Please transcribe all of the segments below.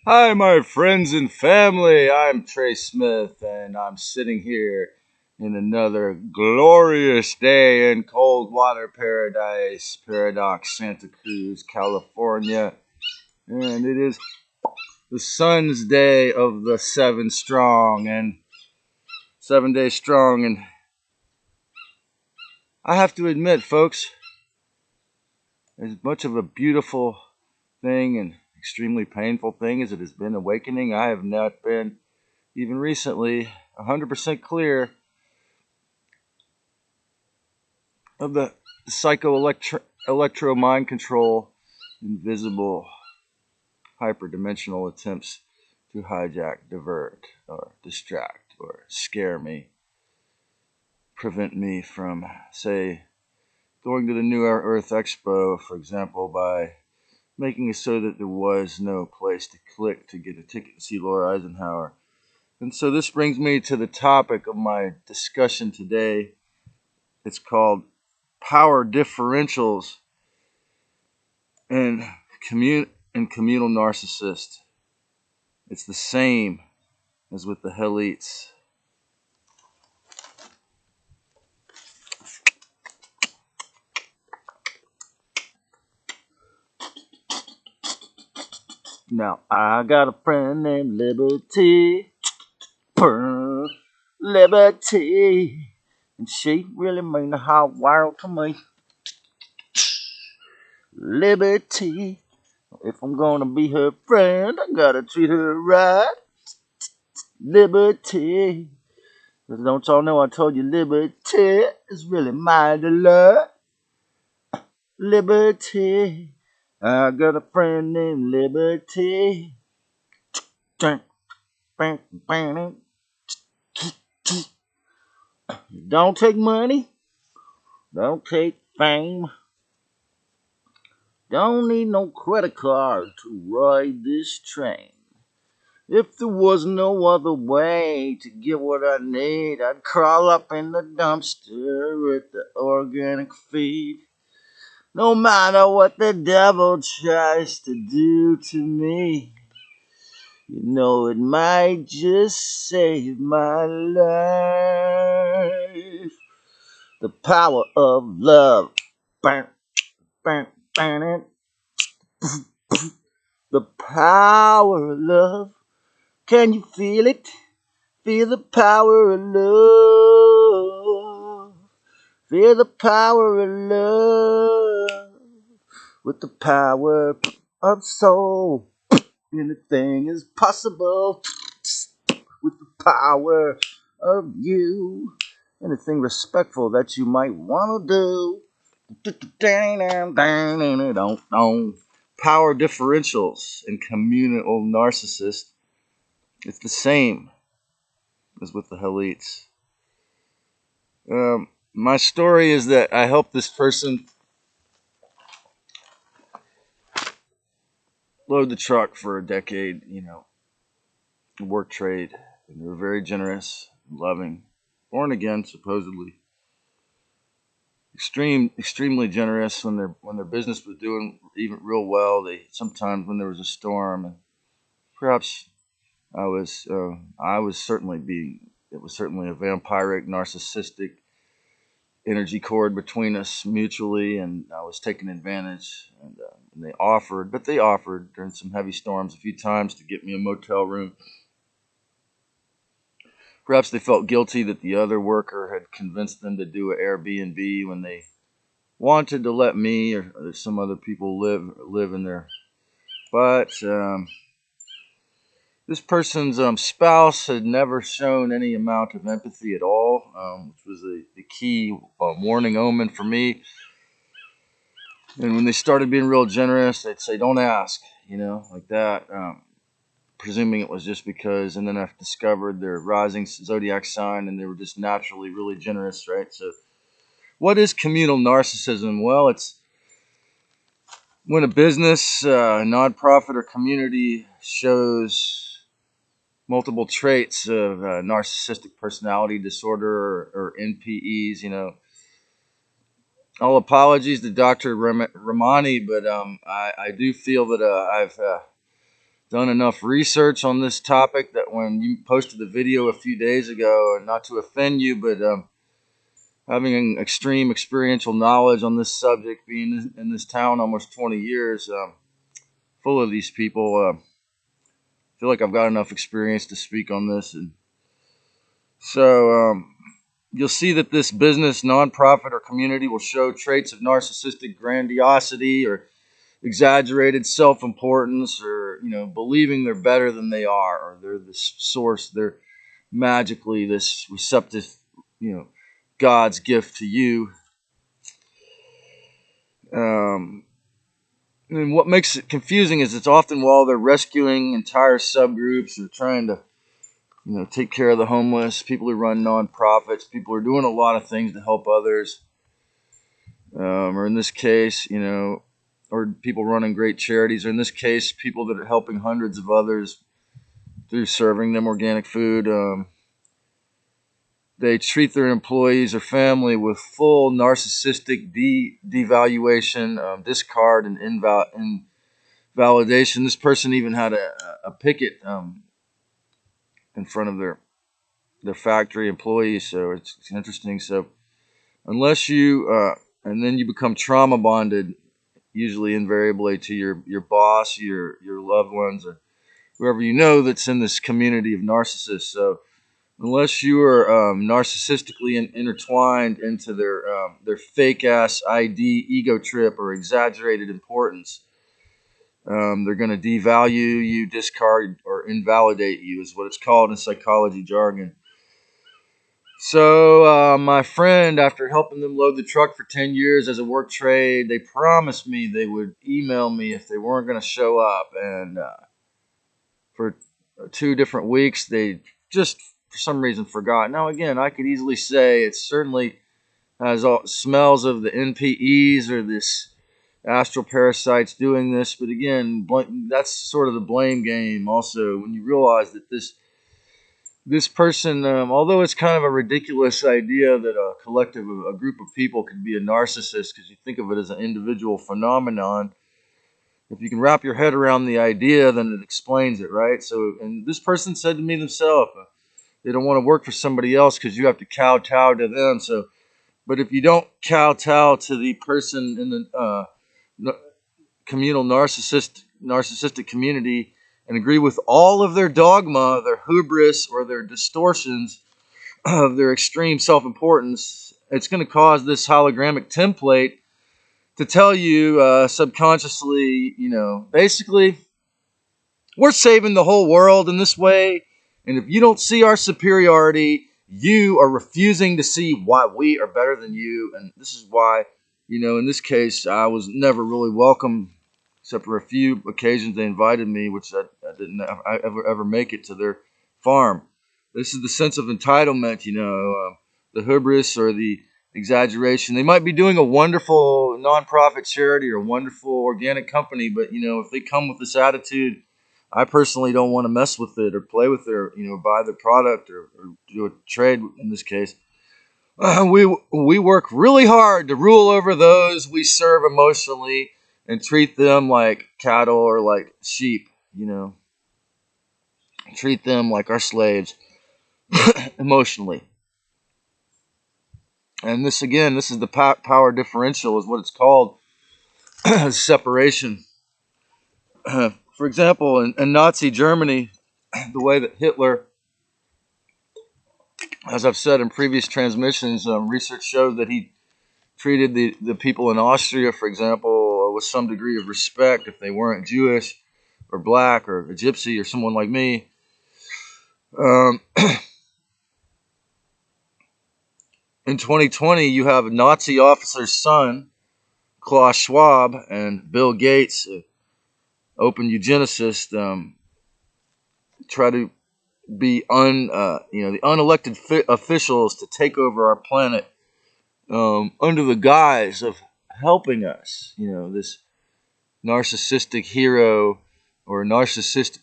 Hi, my friends and family. I'm Trey Smith, and I'm sitting here in another glorious day in Coldwater Paradise, Paradox, Santa Cruz, California. And it is the sun's day of the 7 days strong. And I have to admit, folks, as much of a beautiful thing and extremely painful thing as it has been awakening, I have not been even recently 100% clear of the electro mind control, invisible hyperdimensional attempts to hijack, divert, or distract, or scare me, prevent me from, say, going to the New Earth Expo, for example, by making it so that there was no place to click to get a ticket to see Laura Eisenhower. And so this brings me to the topic of my discussion today. It's called Power Differentials and Communal Narcissist. It's the same as with the hellites. Now, I got a friend named Liberty. Liberty. And she really mean the whole world to me. Liberty. If I'm gonna be her friend, I gotta treat her right. Liberty. Cause don't y'all know I told you liberty is really my delight. Liberty. I got a friend named Liberty. Don't take money. Don't take fame. Don't need no credit card to ride this train. If there was no other way to get what I need, I'd crawl up in the dumpster at the organic feed. No matter what the devil tries to do to me, you know it might just save my life. The power of love. Bam, bam, bam, the power of love. Can you feel it? Feel the power of love. Feel the power of love. With the power of soul, anything is possible. With the power of you, anything respectful that you might want to do. Power differentials in communal narcissist. It's the same as with the hellites. My story is that I helped this person load the truck for a decade, work trade. And they were very generous, loving, born again, supposedly. Extremely generous when their business was doing even real well. They sometimes when there was a storm, and perhaps I was certainly being it was certainly a vampiric, narcissistic energy cord between us mutually, and I was taking advantage. And they offered during some heavy storms a few times to get me a motel room. Perhaps they felt guilty that the other worker had convinced them to do an Airbnb when they wanted to let me or some other people live in there. But this person's spouse had never shown any amount of empathy at all, which was the key warning omen for me. And when they started being real generous, they'd say, "Don't ask," like that. Presuming it was just because. And then I discovered their rising zodiac sign, and they were just naturally really generous, right? So, what is communal narcissism? Well, it's when a business, nonprofit, or community shows multiple traits of narcissistic personality disorder or NPEs. All apologies to Dr. Ramani, but I do feel that I've done enough research on this topic that when you posted the video a few days ago, and not to offend you, but having an extreme experiential knowledge on this subject, being in this town almost 20 years, full of these people, feel like I've got enough experience to speak on this. And so you'll see that this business, nonprofit, or community will show traits of narcissistic grandiosity or exaggerated self-importance, or believing they're better than they are, or they're this source, they're magically this receptive, God's gift to you. And what makes it confusing is it's often while they're rescuing entire subgroups or trying to take care of the homeless, people who run nonprofits, people who are doing a lot of things to help others, or in this case, or people running great charities, or in this case, people that are helping hundreds of others through serving them organic food. They treat their employees or family with full narcissistic devaluation, discard, and invalidation. This person even had a picket in front of their factory employees, so it's interesting. So unless you and then you become trauma bonded, usually invariably to your boss, your loved ones, or whoever that's in this community of narcissists. So unless you are narcissistically intertwined into their fake ass ID ego trip or exaggerated importance, they're going to devalue you, discard, or invalidate you, is what it's called in psychology jargon. So my friend, after helping them load the truck for 10 years as a work trade, they promised me they would email me if they weren't going to show up. And for 2 different weeks, they just, for some reason, forgot. Now, again, I could easily say it certainly has all smells of the NPEs or this astral parasites doing this. But again, that's sort of the blame game also, when you realize that this person, although it's kind of a ridiculous idea that a group of people could be a narcissist, because you think of it as an individual phenomenon, if you can wrap your head around the idea, then it explains it, right? So, and this person said to me themselves, they don't want to work for somebody else because you have to kowtow to them. So, but if you don't kowtow to the person in the communal narcissistic community and agree with all of their dogma, their hubris, or their distortions of their extreme self-importance, it's going to cause this hologramic template to tell you subconsciously, basically, we're saving the whole world in this way. And if you don't see our superiority, you are refusing to see why we are better than you. And this is why, in this case, I was never really welcome, except for a few occasions they invited me, which I didn't ever make it to their farm. This is the sense of entitlement, the hubris or the exaggeration. They might be doing a wonderful nonprofit charity or a wonderful organic company, but, if they come with this attitude, I personally don't want to mess with it or play with it or, buy the product or do a trade in this case. We work really hard to rule over those we serve emotionally and treat them like cattle or like sheep, treat them like our slaves emotionally. And this is the power differential, is what it's called, separation. For example, in Nazi Germany, the way that Hitler, as I've said in previous transmissions, research showed that he treated the people in Austria, for example, with some degree of respect if they weren't Jewish or black or a gypsy or someone like me. In 2020, you have a Nazi officer's son, Klaus Schwab, and Bill Gates, open eugenicist, try to be the unelected officials to take over our planet under the guise of helping us. This narcissistic hero or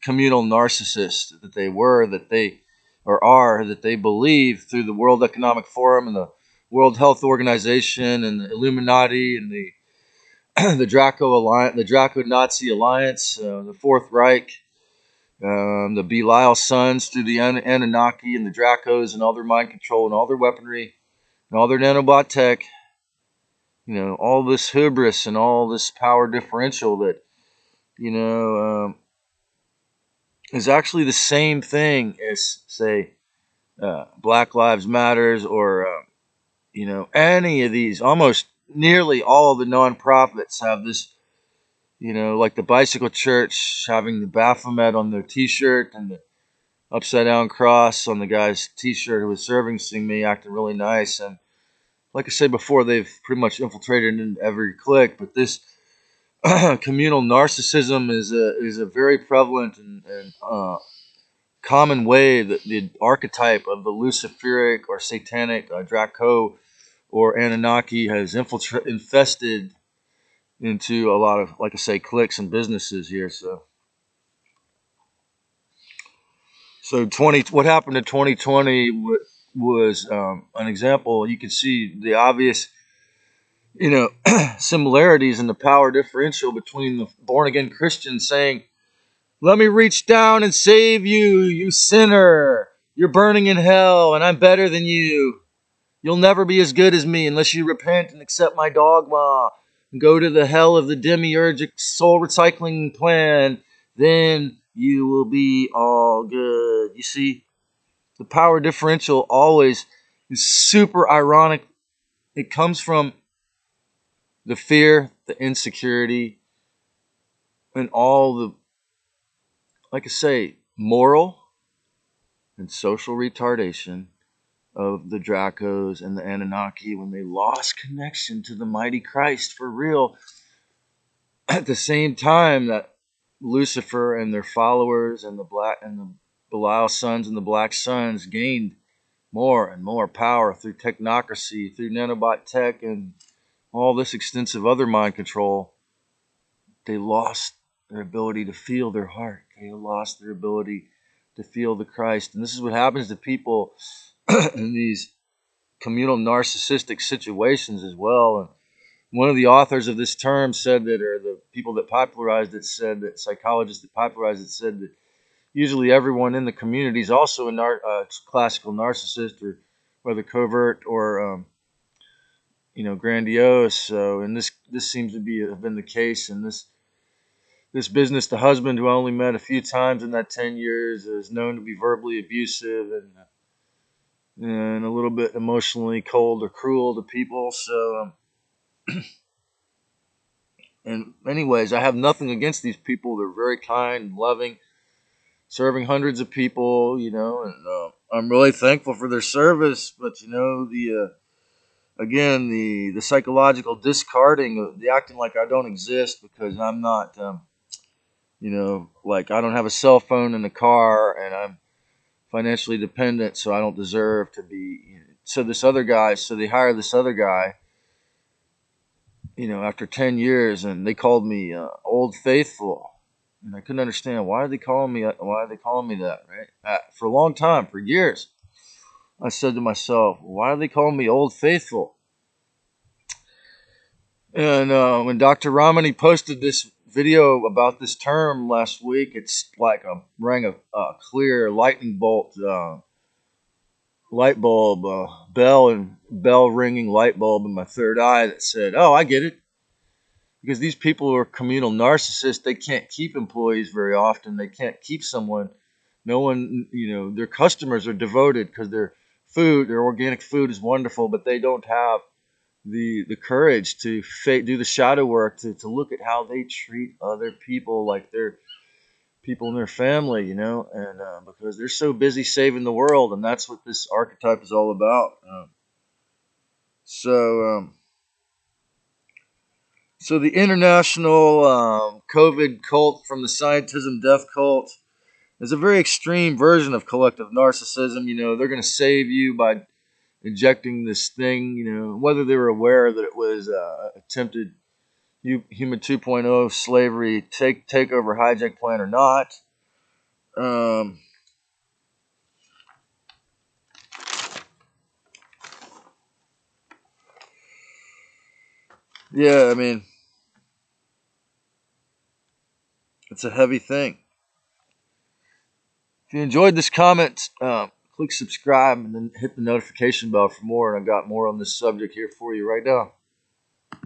communal narcissist that they were, that they are, that they believe through the World Economic Forum and the World Health Organization and the Illuminati and the the Draco Nazi Alliance, the Fourth Reich, the Belial sons through the Anunnaki and the Dracos and all their mind control and all their weaponry and all their nanobot tech. All this hubris and all this power differential that, is actually the same thing as, say, Black Lives Matters or, any of these. Almost nearly all the nonprofits have this, like the Bicycle Church having the Baphomet on their T-shirt and the upside down cross on the guy's T-shirt who was servicing me, acting really nice. And like I said before, they've pretty much infiltrated into every clique. But this communal narcissism is a very prevalent and common way that the archetype of the Luciferic or Satanic Draco or Anunnaki has infested into a lot of, like I say, cliques and businesses here. So what happened in 2020 was an example. You can see the obvious, similarities in the power differential between the born again Christian saying, "Let me reach down and save you, you sinner. You're burning in hell, and I'm better than you. You'll never be as good as me unless you repent and accept my dogma and go to the hell of the demiurgic soul recycling plan. Then you will be all good." You see, the power differential always is super ironic. It comes from the fear, the insecurity, and all the, like I say, moral and social retardation of the Dracos and the Anunnaki when they lost connection to the mighty Christ for real. At the same time that Lucifer and their followers and the Belial sons and the Black Sons gained more and more power through technocracy, through nanobot tech, and all this extensive other mind control, they lost their ability to feel their heart. They lost their ability to feel the Christ. And this is what happens to people in these communal narcissistic situations as well. And one of the authors of this term said that, or the people that popularized it said that, psychologists that popularized it said that usually everyone in the community is also a classical narcissist, or whether covert or grandiose. So, and this seems to have been the case in this business. The husband, who I only met a few times in that 10 years, is known to be verbally abusive and a little bit emotionally cold or cruel to people. So, and anyways, I have nothing against these people. They're very kind and loving, serving hundreds of people, and I'm really thankful for their service. But the again, the psychological discarding, the acting like I don't exist because I'm not, like I don't have a cell phone in the car and I'm financially dependent, so I don't deserve to be. So they hire this other guy, after 10 years, and they called me Old Faithful. And I couldn't understand why are they calling me that, right? For a long time, for years, I said to myself, why are they calling me Old Faithful? And when Dr. Ramani posted this video about this term last week, it's like rang a clear lightning bolt, light bulb, bell ringing light bulb in my third eye that said, "Oh, I get it." Because these people are communal narcissists, they can't keep employees very often. They can't keep someone. No one, their customers are devoted because their organic food is wonderful, but they don't have the courage to do the shadow work to look at how they treat other people like they're people in their family, and because they're so busy saving the world, and that's what this archetype is all about. So. So the international COVID cult from the scientism death cult is a very extreme version of collective narcissism. They're going to save you by injecting this thing, whether they were aware that it was attempted human 2.0 slavery takeover hijack plan or not. Yeah, I mean, it's a heavy thing. If you enjoyed this comment, click subscribe and then hit the notification bell for more. And I've got more on this subject here for you right now.